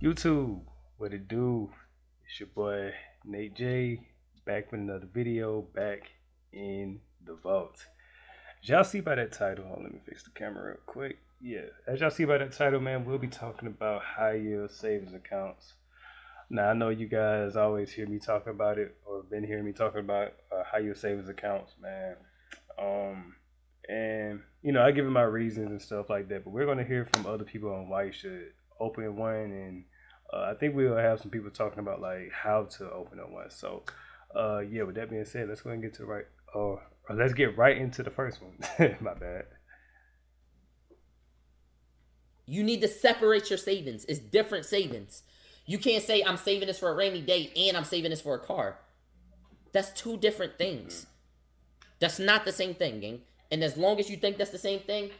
YouTube, what it do? It's your boy Nate J, back with another video, back in the vault. As y'all see by that title, hold on, let me fix the camera real quick. Yeah, as y'all see by that title, man, we'll be talking about high yield savings accounts. Now, I know you guys always hear me talk about it, or been hearing me talking about high yield savings accounts, man. Um, and I give it my reasons and stuff like that. But we're gonna hear from other people on why you should open one, and I think we'll have some people talking about like how to open up one. So, yeah. With that being said, let's go and get to the right. Or let's get right into the first one. My bad. You need to separate your savings. It's different savings. You can't say I'm saving this for a rainy day and I'm saving this for a car. That's two different things. That's not the same thing, gang. And as long as you think that's the same thing,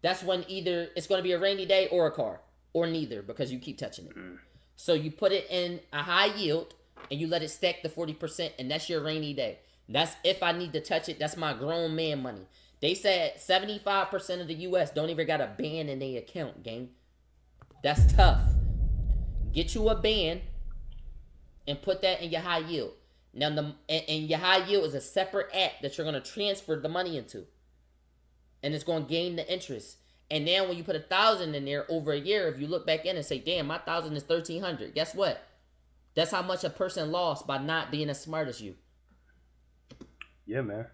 that's when either it's going to be a rainy day or a car, or neither, because you keep touching it. So you put it in a high yield and you let it stack the 40%, and that's your rainy day. That's if I need to touch it. That's my grown man money. They said 75% of the U.S. don't even got a band in their account, gang. That's tough. Get you a band and put that in your high yield. Now, and your high yield is a separate app that you're going to transfer the money into, and it's going to gain the interest. And now, when you put 1,000 in there over a year, if you look back in and say, "Damn, my 1,000 is 1,300," guess what? That's how much a person lost by not being as smart as you. Yeah, man.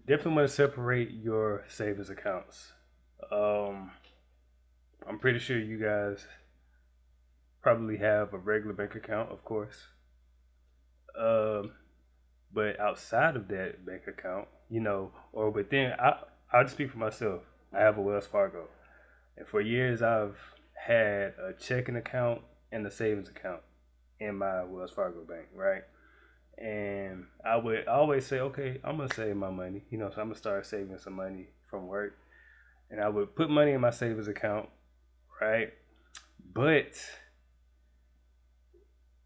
Definitely want to separate your savings accounts. Um, I'm pretty sure you guys probably have a regular bank account, of course. Um, but outside of that bank account, or within, I'll just speak for myself. I have a Wells Fargo, and for years I've had a checking account and a savings account in my Wells Fargo bank, right? And I would always say, okay, I'm gonna save my money, so I'm gonna start saving some money from work, and I would put money in my savings account, right? But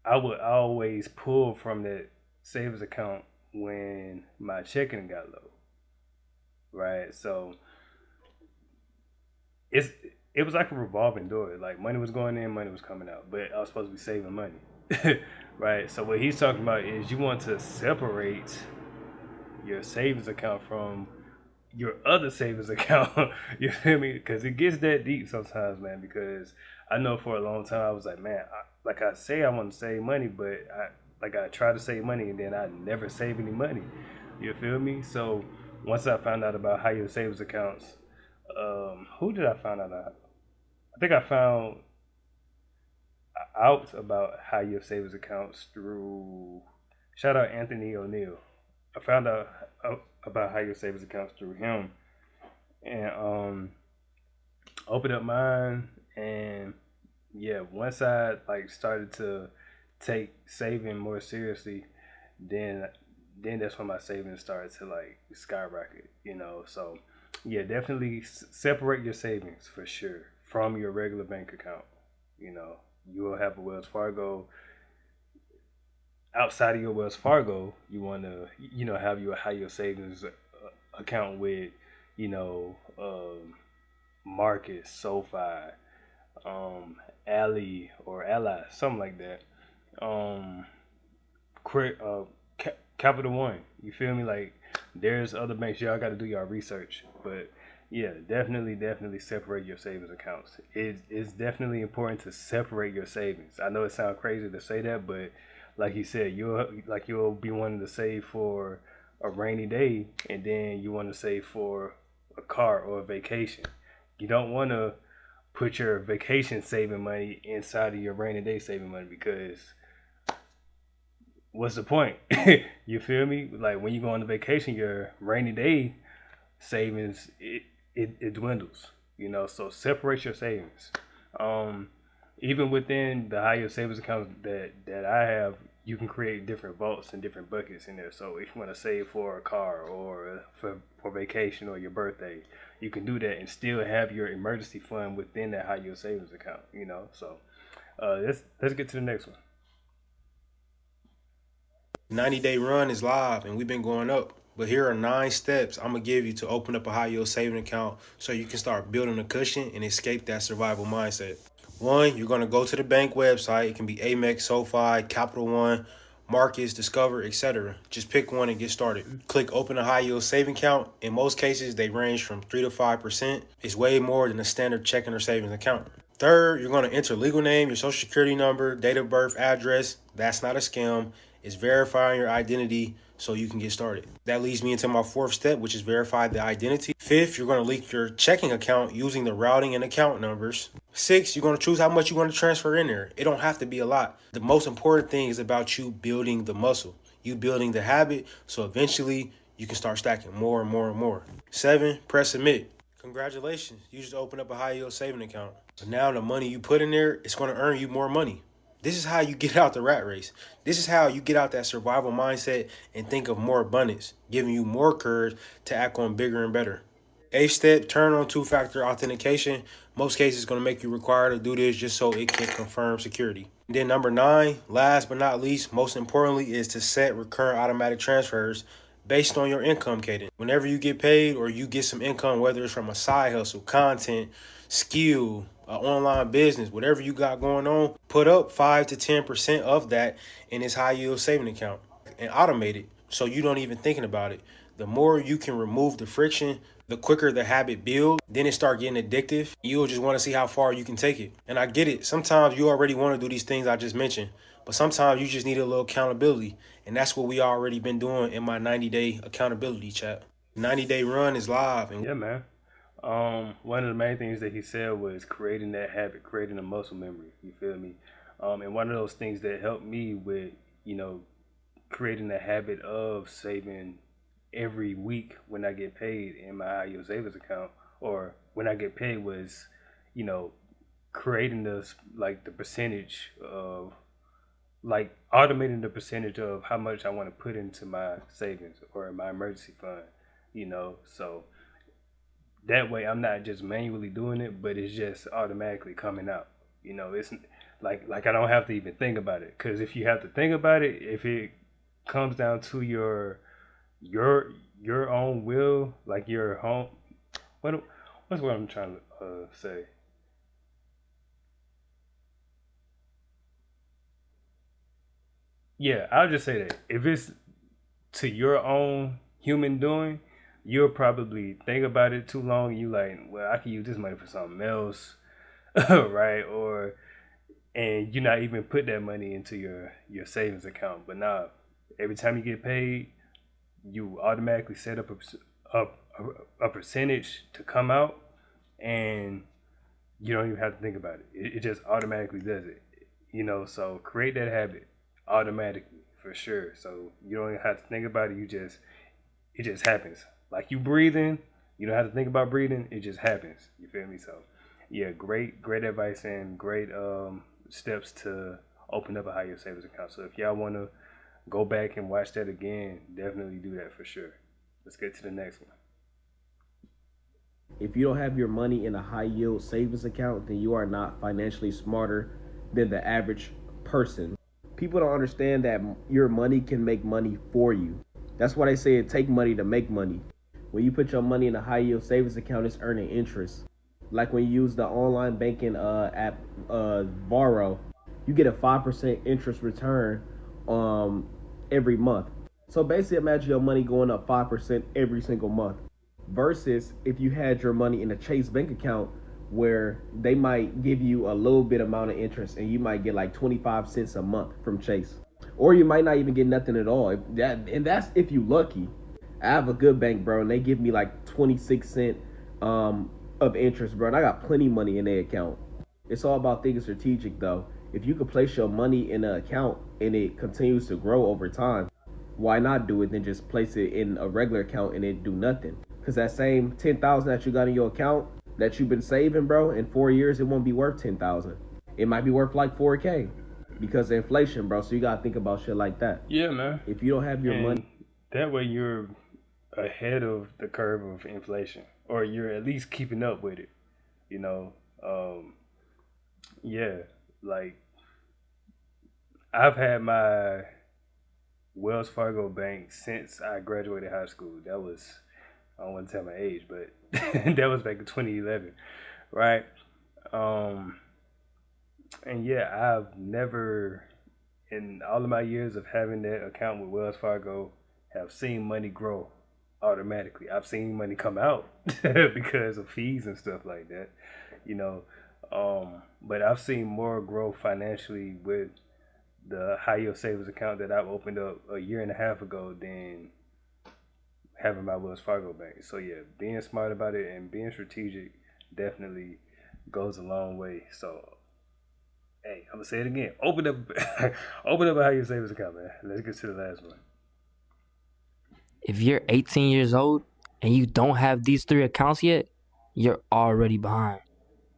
I would always pull from that savings account when my checking got low, right? So it's it was like a revolving door. Like money was going in, money was coming out, but I was supposed to be saving money, right? So what he's talking about is you want to separate your savings account from your other savings account. You feel me? Because it gets that deep sometimes, man. Because I know for a long time I was like, man, like I say I want to save money, but I try to save money and then I never save any money. You feel me? So once I found out about high yield savings accounts, who did I find out? I think I found out about high yield savings accounts through shout out Anthony O'Neill. I found out about high yield savings accounts through him, and opened up mine. And yeah, once I like started to take saving more seriously, then that's when my savings started to like skyrocket. So yeah, definitely separate your savings for sure from your regular bank account. You know, you will have a Wells Fargo. Outside of your Wells Fargo, you want to have your high yield savings account with you know Marcus, SoFi, Ally or Ally, something like that. Um, Capital One. You feel me? Like there's other banks. Y'all got to do y'all research, but yeah, definitely separate your savings accounts. It's definitely important to separate your savings. I know it sounds crazy to say that, but like you said, you'll be wanting to save for a rainy day, and then you want to save for a car or a vacation. You don't want to put your vacation saving money inside of your rainy day saving money because what's the point? You feel me? Like when you go on the vacation, your rainy day savings it dwindles. So separate your savings. Um, Even within the higher savings accounts that I have, you can create different vaults and different buckets in there. So if you want to save for a car or for vacation or your birthday, you can do that and still have your emergency fund within that high yield savings account. So let's get to the next one. 90-day run is live and we've been going up. But here are 9 steps I'm gonna give you to open up a high yield saving account so you can start building a cushion and escape that survival mindset. One, you're going to go to the bank website. It can be Amex, SoFi, Capital One, Marcus, Discover, etc. Just pick one and get started. Click open a high yield saving account. In most cases, they range from 3 to 5%. It's way more than a standard checking or savings account. Third, you're going to enter legal name, your social security number, date of birth, address. That's not a scam. It's verifying your identity so you can get started. That leads me into my fourth step, which is verify the identity. Fifth, you're going to link your checking account using the routing and account numbers. Six, you're going to choose how much you want to transfer in there. It don't have to be a lot. The most important thing is about you building the muscle, you building the habit, so eventually you can start stacking more and more and more. Seven, press submit. Congratulations, you just opened up a high yield saving account. So now the money you put in there, it's going to earn you more money. This is how you get out the rat race. This is how you get out that survival mindset and think of more abundance, giving you more courage to act on bigger and better. Eighth step, turn on two-factor authentication. Most cases going to make you required to do this just so it can confirm security. And then number 9, last but not least, most importantly, is to set recurrent automatic transfers based on your income cadence. Whenever you get paid or you get some income, whether it's from a side hustle, content, skill, online business, whatever you got going on, put up 5 to 10% of that in this high yield saving account and automate it so you don't even thinking about it. The more you can remove the friction, the quicker the habit builds. Then it start getting addictive. You'll just want to see how far you can take it. And I get it. Sometimes you already want to do these things I just mentioned, but sometimes you just need a little accountability. And that's what we already been doing in my 90-day accountability chat. 90-day run is live. And Yeah, man. One of the main things that he said was creating that habit, creating a muscle memory. You feel me? And one of those things that helped me with, creating the habit of saving every week when I get paid in my high yield savings account, or when I get paid was, you know, creating this like the percentage of like automating the percentage of how much I want to put into my savings or my emergency fund, so that way I'm not just manually doing it, but it's just automatically coming out. It's like I don't have to even think about it, because if you have to think about it, if it comes down to your your own will, like your home, what what's what I'm trying to say? Yeah, I'll just say that if it's to your own human doing, you'll probably think about it too long. You like, well, I can use this money for something else, right? Or and you not even put that money into your savings account. But now, every time you get paid, you automatically set up a percentage to come out, and you don't even have to think about it. It just automatically does it. So create that habit automatically for sure. So you don't even have to think about it. It just happens. Like you breathing, you don't have to think about breathing. It just happens. You feel me? So yeah, great advice and great steps to open up a high yield savings account. So if y'all want to go back and watch that again, definitely do that for sure. Let's get to the next one. If you don't have your money in a high yield savings account, then you are not financially smarter than the average person. People don't understand that your money can make money for you. That's why they say it take money to make money. When you put your money in a high yield savings account, it's earning interest. Like when you use the online banking app Borrow, you get a 5% interest return every month. So basically, imagine your money going up 5% every single month. Versus if you had your money in a Chase bank account where they might give you a little bit amount of interest and you might get like 25 cents a month from Chase. Or you might not even get nothing at all. And that's if you lucky. I have a good bank, bro, and they give me like 26 cents of interest, bro. And I got plenty of money in their account. It's all about thinking strategic, though. If you could place your money in an account and it continues to grow over time, why not do it then just place it in a regular account and it do nothing? Because that same 10,000 that you got in your account that you've been saving, bro, in 4 years, it won't be worth 10,000. It might be worth like 4K because of inflation, bro. So you gotta think about shit like that. Yeah, man. If you don't have your money, that way you're ahead of the curve of inflation, or you're at least keeping up with it. You know, yeah. Like I've had my Wells Fargo bank since I graduated high school. That was, I don't want to tell my age, but that was back in 2011, right? Um, And yeah, I've never, in all of my years of having that account with Wells Fargo, have seen money grow automatically. I've seen money come out because of fees and stuff like that, you know. But I've seen more growth financially with the high yield savings account that I've opened up a year and a half ago than having my Wells Fargo bank. So yeah, being smart about it and being strategic definitely goes a long way. So hey, I'm gonna say it again. Open up, open up a high yield savings account, man. Let's get to the last one. If you're 18 years old and you don't have these three accounts yet, you're already behind.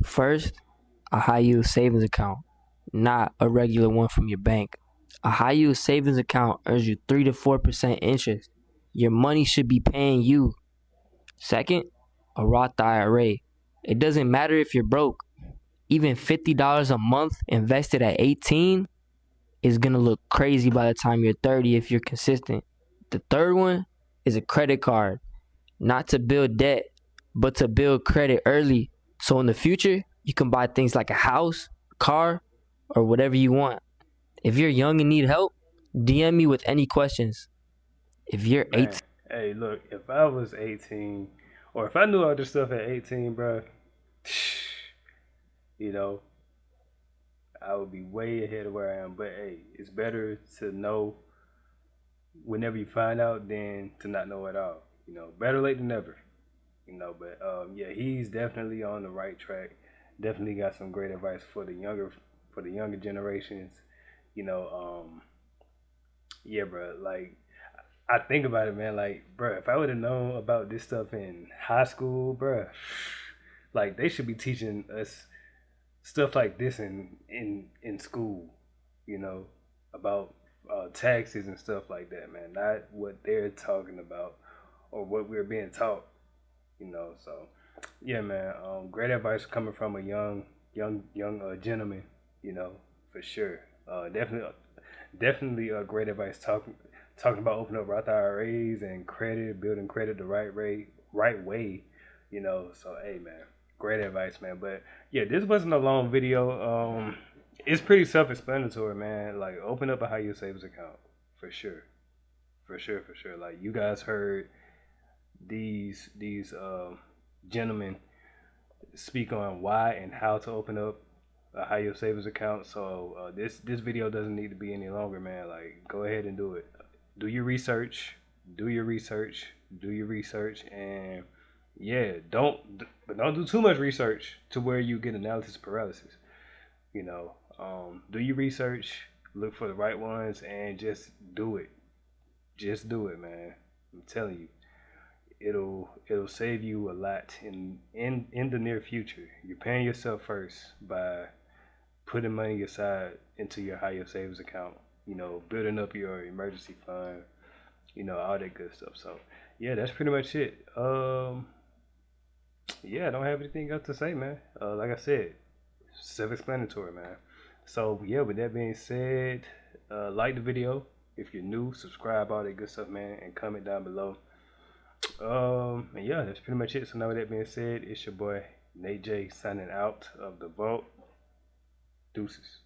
First, a high yield savings account, not a regular one from your bank. A high yield savings account earns you 3 to 4% interest. Your money should be paying you. Second, a Roth IRA. It doesn't matter if you're broke. Even $50 a month invested at 18 is going to look crazy by the time you're 30 if you're consistent. The third one is a credit card, not to build debt, but to build credit early. So in the future, you can buy things like a house, a car, or whatever you want. If you're young and need help, DM me with any questions. If you're Man, 18, hey, look, if I was 18, or if I knew all this stuff at 18, bro, you know, I would be way ahead of where I am. But hey, it's better to know whenever you find out than to not know at all. You know, better late than never. You know, but yeah, he's definitely on the right track. Definitely got some great advice for the younger generations. You know, yeah, bro. Like I think about it, man. Like, bro, if I would have known about this stuff in high school, bro, like they should be teaching us stuff like this in school. You know, about taxes and stuff like that, man. Not what they're talking about or what we're being taught. You know, so yeah, man. Great advice coming from a young gentleman. You know, for sure. Definitely great advice talking about opening up Roth IRAs and credit, building credit the right way. You know, so hey, man, great advice, man. But yeah, this wasn't a long video. It's pretty self-explanatory, man. Like open up a high yield savings account for sure, for sure. Like you guys heard these gentlemen speak on why and how to open up a high yield savings account. So this video doesn't need to be any longer, man. Like go ahead and do it. Do your research. Do your research. Do your research, and yeah, don't do too much research to where you get analysis paralysis. You know, do your research. Look for the right ones, and just do it. Just do it, man. I'm telling you it'll save you a lot in the near future. You're paying yourself first by putting money aside into your higher savings account. You know, building up your emergency fund. You know, all that good stuff. So yeah, that's pretty much it. Yeah, I don't have anything else to say, man. Like I said, self-explanatory, man. So yeah, with that being said, like the video if you're new, subscribe, all that good stuff, man, and comment down below. And yeah, that's pretty much it. So now with that being said, it's your boy Nate J signing out of the vault. Deuces.